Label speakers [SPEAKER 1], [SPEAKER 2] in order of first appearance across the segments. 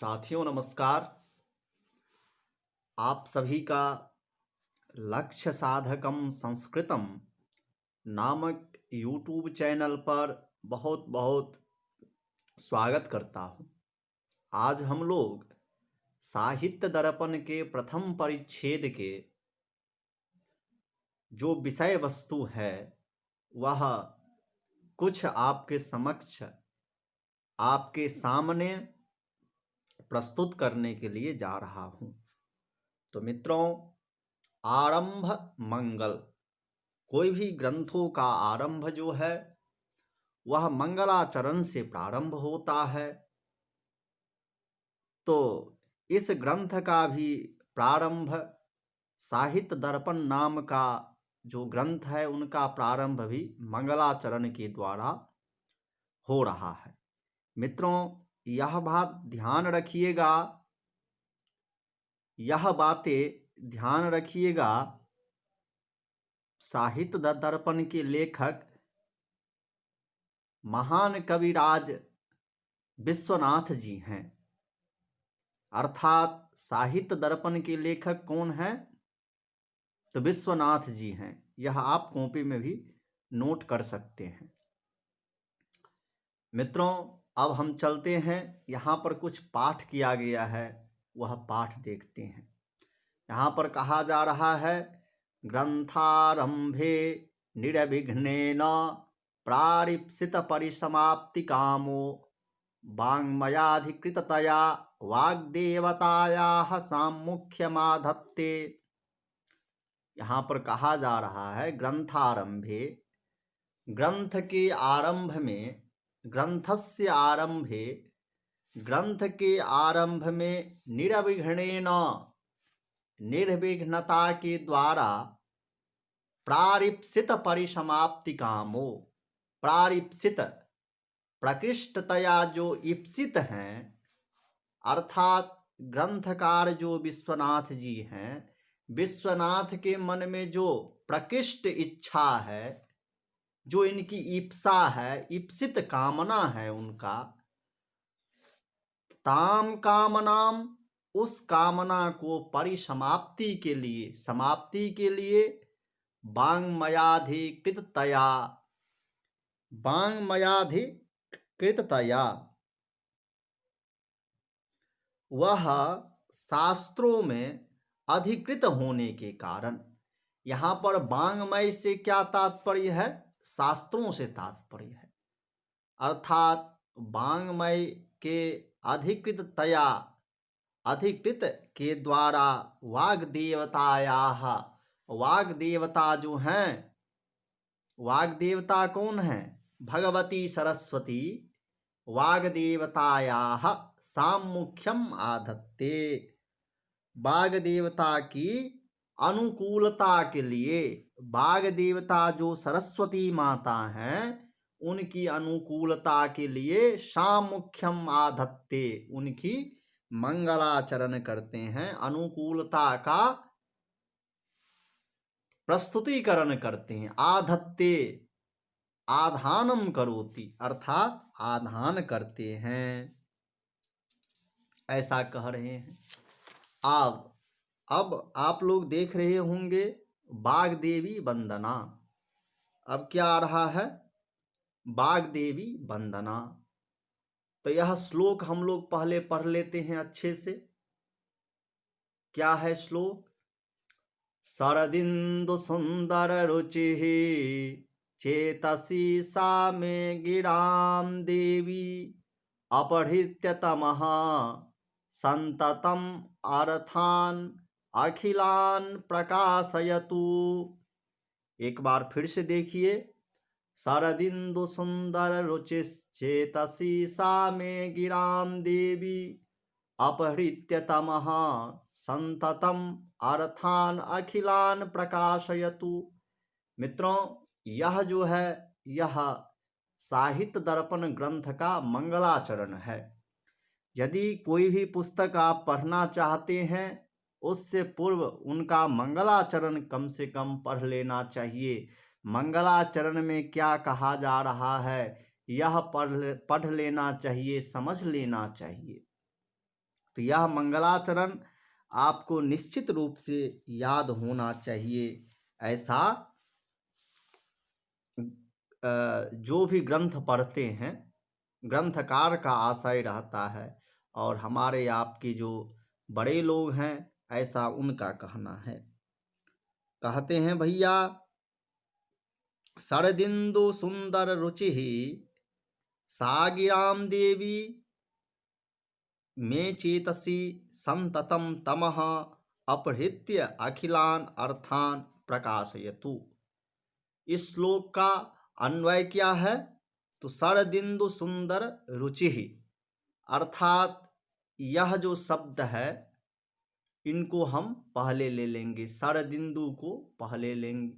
[SPEAKER 1] साथियों नमस्कार। आप सभी का लक्ष्य साधकम संस्कृतम नामक यूट्यूब चैनल पर बहुत बहुत स्वागत करता हूँ। आज हम लोग साहित्य दर्पण के प्रथम परिच्छेद के जो विषय वस्तु है वह कुछ आपके समक्ष आपके सामने प्रस्तुत करने के लिए जा रहा हूँ। तो मित्रों, आरंभ मंगल। कोई भी ग्रंथों का आरंभ जो है वह मंगलाचरण से प्रारंभ होता है। तो इस ग्रंथ का भी प्रारंभ साहित्य दर्पण नाम का जो ग्रंथ है उनका प्रारंभ भी मंगलाचरण के द्वारा हो रहा है। मित्रों, यह बात ध्यान रखिएगा, यह बातें ध्यान रखिएगा। साहित्य दर्पण के लेखक महान कविराज विश्वनाथ जी हैं। अर्थात साहित्य दर्पण के लेखक कौन हैं? तो विश्वनाथ जी हैं। यह आप कॉपी में भी नोट कर सकते हैं। मित्रों, अब हम चलते हैं, यहाँ पर कुछ पाठ किया गया है, वह पाठ देखते हैं। यहाँ पर कहा जा रहा है, ग्रंथारंभे निर्विघ्नेन प्रारीप्सित परिसमाप्ति कामो वाङ्मयाधिकृततया वाग्देवतायाः सामुख्यमाधत्ते। यहाँ पर कहा जा रहा है, ग्रंथारंभे, ग्रंथ के आरंभ में, ग्रंथस्य आरंभे, ग्रंथ के आरंभ में निर्विघ्नेन, निर्विघ्नता के द्वारा प्रारीप्सित परिसमाप्ति कामो, प्रारीप्सित प्रकृष्टतया जो ईप्सित हैं, अर्थात ग्रंथकार जो विश्वनाथ जी हैं, विश्वनाथ के मन में जो प्रकृष्ट इच्छा है, जो इनकी ईप्सा है, ईप्सित कामना है उनका, ताम कामनाम, उस कामना को परिसमाप्ति के लिए, समाप्ति के लिए वाङ्मयाधिकृततया, वाङ्मयाधिकृततया, वह शास्त्रों में अधिकृत होने के कारण। यहाँ पर वाङ्मय से क्या तात्पर्य है? शास्त्रों से तात्पर्य है। अर्थात वाङ्मय के अधिकृततया, अधिकृत के द्वारा वाग्देवतायाः, वाग्देवता जो हैं, वाग्देवता कौन है? भगवती सरस्वती, वाग्देवतायाः सामुख्यम आधत्ते, वाग्देवता की अनुकूलता के लिए, वाग्देवता जो सरस्वती माता हैं उनकी अनुकूलता के लिए सामुख्यम आधत्ते, उनकी मंगलाचरण करते हैं, अनुकूलता का प्रस्तुतिकरण करते हैं। आधत्ते, आधानम करोति, अर्थात आधान करते हैं, ऐसा कह रहे हैं। अब आप लोग देख रहे होंगे वाग्देवी वंदना। अब क्या आ रहा है? वाग्देवी वंदना। तो यह श्लोक हम लोग पहले पढ़ लेते हैं अच्छे से। क्या है श्लोक? शरदिंदु सुंदर रुचिः चेतसी सा मे गिरां देवी अपहृत्य तमः संततम अर्थान अखिलान प्रकाशयतु। एक बार फिर से देखिए। शरदिंदु सुंदर रुचिश्चेतसी सा मे गिरां देवी अपहृत्य तमः संततम अर्थान अखिलान प्रकाशयतु। मित्रों, यह जो है, यह साहित्य दर्पण ग्रंथ का मंगलाचरण है। यदि कोई भी पुस्तक आप पढ़ना चाहते हैं, उससे पूर्व उनका मंगलाचरण कम से कम पढ़ लेना चाहिए। मंगलाचरण में क्या कहा जा रहा है, यह पढ़ लेना चाहिए, समझ लेना चाहिए। तो यह मंगलाचरण आपको निश्चित रूप से याद होना चाहिए। ऐसा जो भी ग्रंथ पढ़ते हैं, ग्रंथकार का आशय रहता है, और हमारे आपके जो बड़े लोग हैं ऐसा उनका कहना है। कहते हैं भैया, शरदिंदु सुंदर रुचि सागिराम देवी मे चेतसी संततम तमः अपहृत्य अखिलान अर्थान प्रकाशयतु। इस श्लोक का अन्वय क्या है? तो शरदिंदु सुंदर रुचि, अर्थात यह जो शब्द है इनको हम पहले ले लेंगे, शरदिंदु को पहले लेंगे।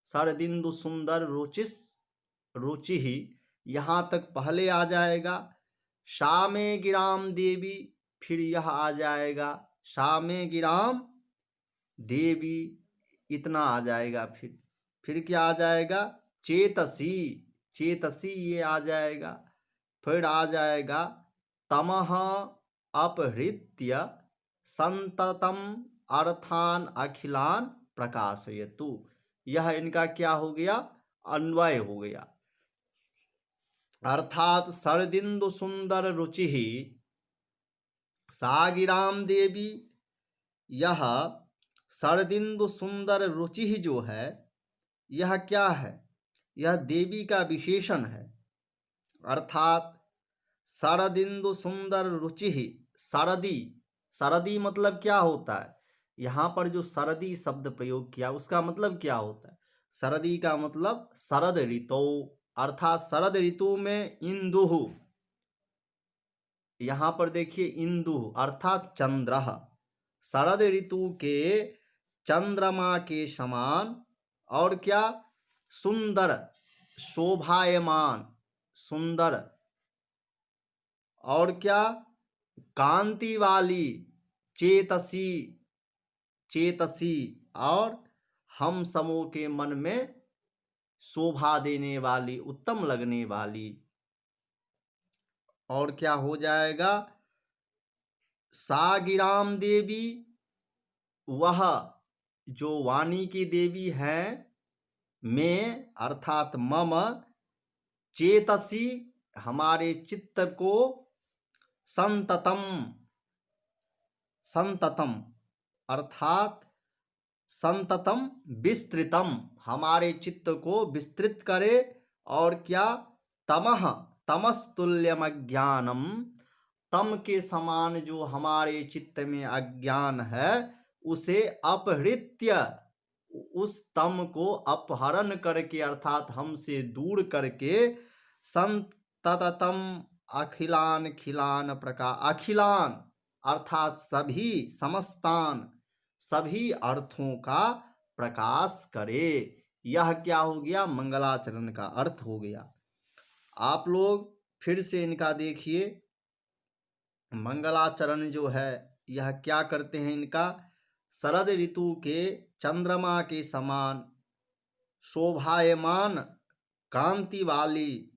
[SPEAKER 1] शरदिंदु सुंदर रुचिस, रुचि ही यहाँ तक पहले आ जाएगा। शामे गिराम देवी, फिर यह आ जाएगा शामे गिराम देवी, इतना आ जाएगा। फिर क्या आ जाएगा? चेतसी, चेतसी ये आ जाएगा। फिर आ जाएगा तमः अपहृत्य संततम अर्थान अखिलान प्रकाशयतु। यह इनका क्या हो गया? अन्वय हो गया। अर्थात शरदिंदु सुंदर रुचि सागिराम देवी, यह शरदिंदु सुंदर रुचि जो है यह क्या है? यह देवी का विशेषण है। अर्थात शरदिंदु सुंदर रुचि, शरदी, शरदी मतलब क्या होता है? यहाँ पर जो शरदी शब्द प्रयोग किया उसका मतलब क्या होता है? शरदी का मतलब शरद ऋतु, अर्थात शरद ऋतु में इंदु, यहाँ पर देखिए इंदु अर्थात चंद्र, शरद ऋतु के चंद्रमा के समान, और क्या? सुंदर, शोभायमान, सुंदर, और क्या? कांति वाली, चेतसी, चेतसी, और हम समूह के मन में शोभा देने वाली, उत्तम लगने वाली। और क्या हो जाएगा? सागिराम देवी, वह जो वाणी की देवी है, में अर्थात मम, चेतसी हमारे चित्त को, संततम, संततम अर्थात संततम विस्तृतम, हमारे चित्त को विस्तृत करे। और क्या? तमह, तमस्तुल्यम अज्ञानम, तम के समान जो हमारे चित्त में अज्ञान है उसे अपहृत्य, उस तम को अपहरण करके अर्थात हमसे दूर करके, संततम अखिलान, खिलान प्रका, अखिलान अर्थात सभी, समस्तान सभी अर्थों का प्रकाश करे। यह क्या हो गया? मंगलाचरण का अर्थ हो गया। आप लोग फिर से इनका देखिए, मंगलाचरण जो है यह क्या करते हैं? इनका शरद ऋतु के चंद्रमा के समान शोभायमान, कांति वाली,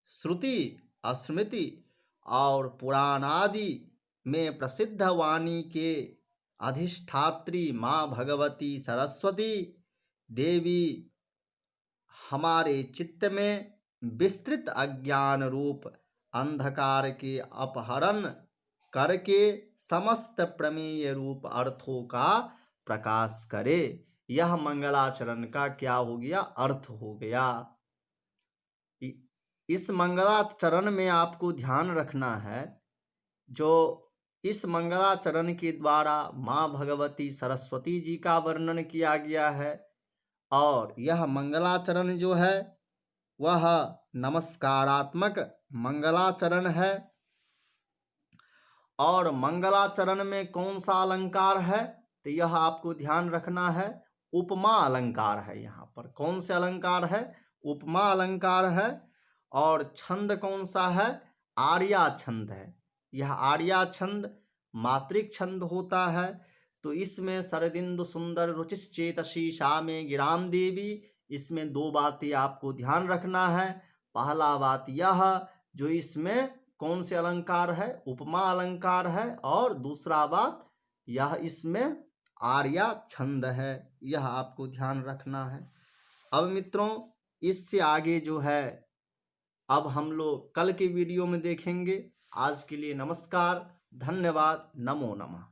[SPEAKER 1] श्रुति स्मृति और पुराण आदि में प्रसिद्ध वाणी के अधिष्ठात्री माँ भगवती सरस्वती देवी हमारे चित्त में विस्तृत अज्ञान रूप अंधकार के अपहरण करके समस्त प्रमेय रूप अर्थों का प्रकाश करे। यह मंगलाचरण का क्या हो गया? अर्थ हो गया। इस मंगलाचरण में आपको ध्यान रखना है, जो इस मंगलाचरण के द्वारा माँ भगवती सरस्वती जी का वर्णन किया गया है, और यह मंगलाचरण जो है वह नमस्कारात्मक मंगलाचरण है। और मंगलाचरण में कौन सा अलंकार है? तो यह आपको ध्यान रखना है, उपमा अलंकार है। यहाँ पर कौन से अलंकार है? उपमा अलंकार है। और छंद कौन सा है? आर्या छंद है। यह आर्या छंद मात्रिक छंद होता है। तो इसमें शरदिंदु सुंदर रुचिस चेतसी शामे गिराम देवी, इसमें दो बातें आपको ध्यान रखना है। पहला बात यह, जो इसमें कौन से अलंकार है, उपमा अलंकार है, और दूसरा बात यह इसमें आर्या छंद है, यह आपको ध्यान रखना है। अब मित्रों इससे आगे जो है अब हम लोग कल के वीडियो में देखेंगे। आज के लिए नमस्कार, धन्यवाद, नमो नमः।